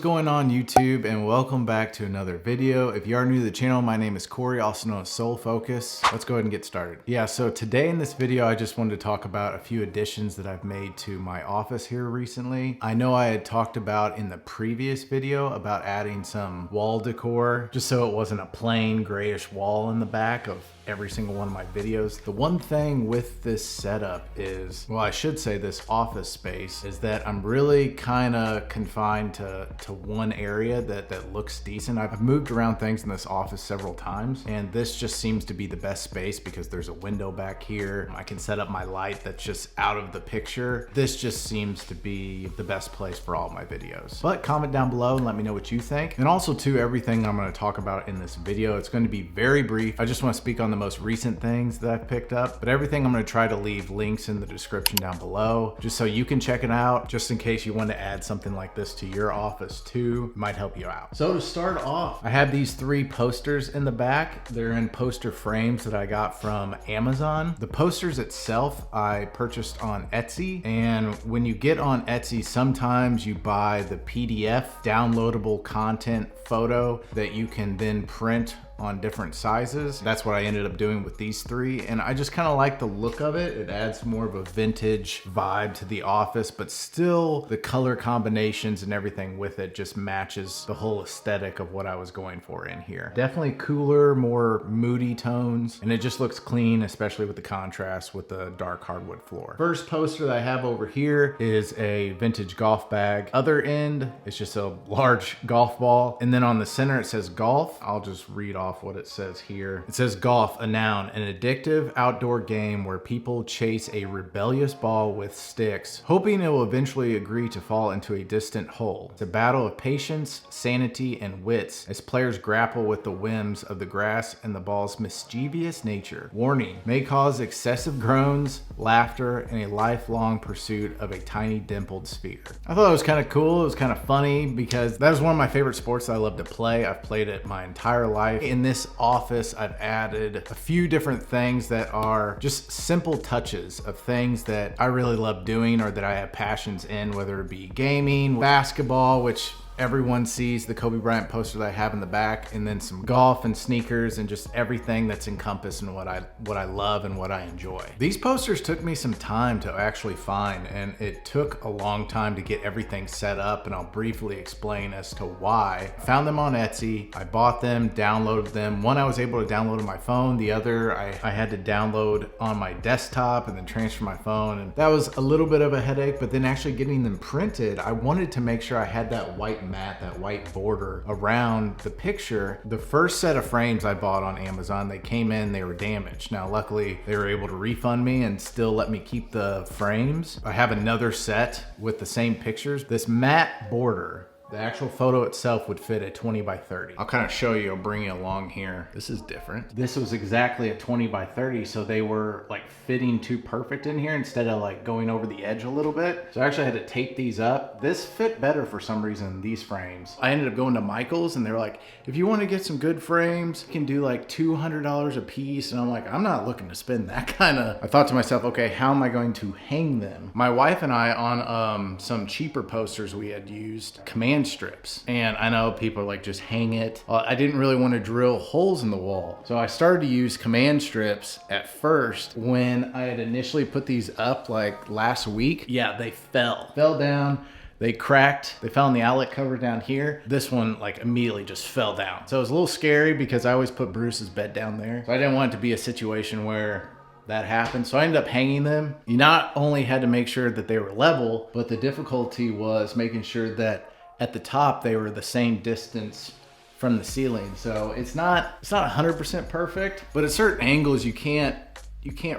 going on YouTube, and welcome back to another video. If you are new to the channel, my name is Corey, also known as Soul Focus. Let's go ahead and get started. Yeah, so today in this video, I just wanted to talk about a few additions that I've made to my office here recently. I know I had talked about in the previous video about adding some wall decor, just so it wasn't a plain grayish wall in the back of every single one of my videos. The one thing with this setup is, well, I should say this office space, is that I'm really kind of confined to one area that looks decent. I've moved around things in this office several times, and this just seems to be the best space because there's a window back here. I can set up my light that's just out of the picture. This just seems to be the best place for all my videos. But comment down below and let me know what you think. And also too, everything I'm going to talk about in this video, it's going to be very brief. I just want to speak on the most recent things that I've picked up, but everything I'm going to try to leave links in the description down below, just so you can check it out, just in case you want to add something like this to your office too. It might help you out. So to start off, I have these three posters in the back. They're in poster frames that I got from Amazon. The posters itself I purchased on Etsy, and when you get on Etsy, sometimes you buy the PDF downloadable content photo that you can then print on different sizes. That's what I ended up doing with these three, and I just kind of like the look of it. It adds more of a vintage vibe to the office, but still the color combinations and everything with it just matches the whole aesthetic of what I was going for in here. Definitely cooler, more moody tones, and it just looks clean, especially with the contrast with the dark hardwood floor. First poster that I have over here is a vintage golf bag. Other end, it's just a large golf ball, and then on the center it says golf. I'll just read off what it says here. It says golf, a noun, an addictive outdoor game where people chase a rebellious ball with sticks, hoping it will eventually agree to fall into a distant hole. It's a battle of patience, sanity, and wits as players grapple with the whims of the grass and the ball's mischievous nature. Warning, may cause excessive groans, laughter, and a lifelong pursuit of a tiny dimpled sphere. I thought it was kind of cool. It was kind of funny because that was one of my favorite sports that I love to play. I've played it my entire life. In this office, I've added a few different things that are just simple touches of things that I really love doing or that I have passions in, whether it be gaming, basketball, which everyone sees the Kobe Bryant poster that I have in the back, and then some golf and sneakers and just everything that's encompassed in what I love and what I enjoy. These posters took me some time to actually find, and it took a long time to get everything set up, and I'll briefly explain as to why. I found them on Etsy. I bought them, downloaded them. One I was able to download on my phone. The other I had to download on my desktop and then transfer my phone, and that was a little bit of a headache, but then actually getting them printed, I wanted to make sure I had that white mat, that white border around the picture. The first set of frames I bought on Amazon, they came in, they were damaged. Now luckily they were able to refund me and still let me keep the frames. I have another set with the same pictures. This matte border, the actual photo itself would fit a 20 by 30. I'll kind of show you, I'll bring you along here. This is different. This was exactly a 20 by 30, so they were like fitting too perfect in here instead of like going over the edge a little bit. So I actually had to tape these up. This fit better for some reason than these frames. I ended up going to Michael's and they were like, if you want to get some good frames, you can do like $200 a piece. And I'm like, I'm not looking to spend that kind of. I thought to myself, okay, how am I going to hang them? My wife and I on some cheaper posters we had used command strips, and I know people are like, just hang it. I didn't really want to drill holes in the wall, so I started to use command strips at first. When I had initially put these up like last week, yeah, they fell down. They cracked, they fell on the outlet cover down here. This one like immediately just fell down. So it was a little scary because I always put Bruce's bed down there, so I didn't want it to be a situation where that happened. So I ended up hanging them. You not only had to make sure that they were level, but the difficulty was making sure that at the top they were the same distance from the ceiling. So it's not 100% perfect, but at certain angles you can't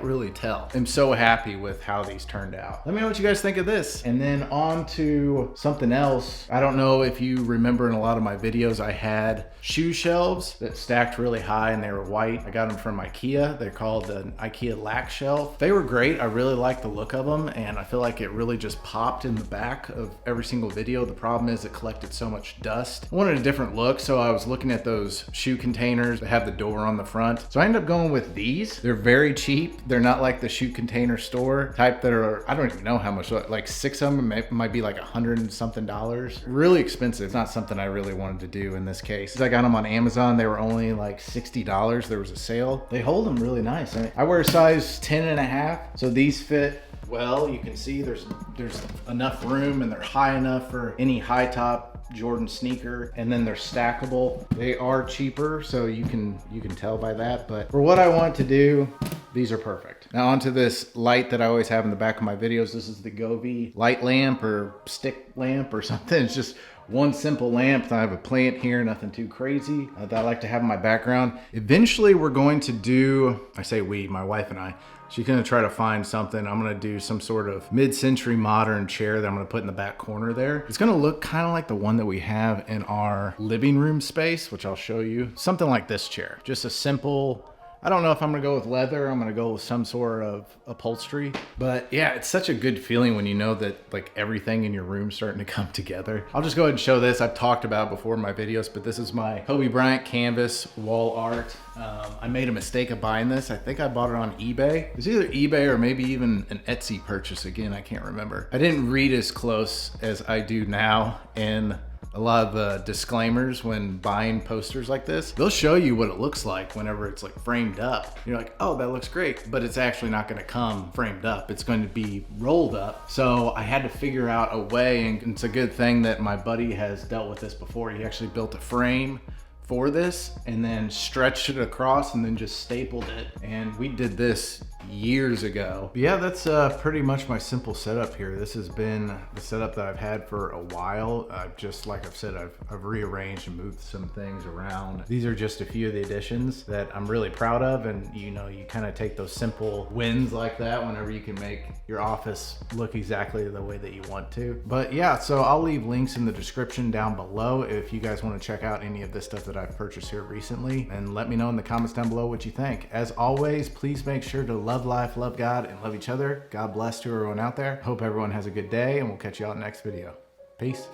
really tell. I'm so happy with how these turned out. Let me know what you guys think of this. And then on to something else. I don't know if you remember in a lot of my videos, I had shoe shelves that stacked really high and they were white. I got them from IKEA. They're called the IKEA Lack Shelf. They were great. I really liked the look of them, and I feel like it really just popped in the back of every single video. The problem is it collected so much dust. I wanted a different look, so I was looking at those shoe containers that have the door on the front. So I ended up going with these. They're very cheap. cheap. They're not like the shoe container store type that are, I don't even know how much, like 6 of them might be like $100 and something. Really expensive. It's not something I really wanted to do in this case. I got them on Amazon. They were only like $60. There was a sale. They hold them really nice. I wear a size 10 and a half. So these fit well. You can see there's enough room and they're high enough for any high top Jordan sneaker, and then they're stackable. They are cheaper, so you can tell by that, but for what I want to do, these are perfect. Now onto this light that I always have in the back of my videos. This is the Govee light lamp or stick lamp or something. It's just one simple lamp. I have a plant here, nothing too crazy that I like to have in my background. Eventually we're going to do, I say we, my wife and I, she's gonna try to find something. I'm gonna do some sort of mid-century modern chair that I'm gonna put in the back corner there. It's gonna look kind of like the one that we have in our living room space, which I'll show you. Something like this chair, just a simple, I don't know if I'm gonna go with leather. I'm gonna go with some sort of upholstery. But yeah, it's such a good feeling when you know that like everything in your room's starting to come together. I'll just go ahead and show this. I've talked about it before in my videos, but this is my Kobe Bryant canvas wall art. I made a mistake of buying this. I think I bought it on eBay. It's either eBay or maybe even an Etsy purchase. Again, I can't remember. I didn't read as close as I do now in a lot of the disclaimers when buying posters like this. They'll show you what it looks like whenever it's like framed up. You're like, oh, that looks great, but it's actually not gonna come framed up. It's going to be rolled up. So I had to figure out a way, and it's a good thing that my buddy has dealt with this before. He actually built a frame for this and then stretched it across and then just stapled it. And we did this years ago. But yeah, that's pretty much my simple setup here. This has been the setup that I've had for a while. Just like I've said, I've rearranged and moved some things around. These are just a few of the additions that I'm really proud of. And you know, you kind of take those simple wins like that whenever you can make your office look exactly the way that you want to. But yeah, so I'll leave links in the description down below if you guys want to check out any of this stuff that I've purchased here recently, and let me know in the comments down below what you think. As always, please make sure to love life, love God, and love each other. God bless to everyone out there. Hope everyone has a good day, and we'll catch you all in the next video. Peace.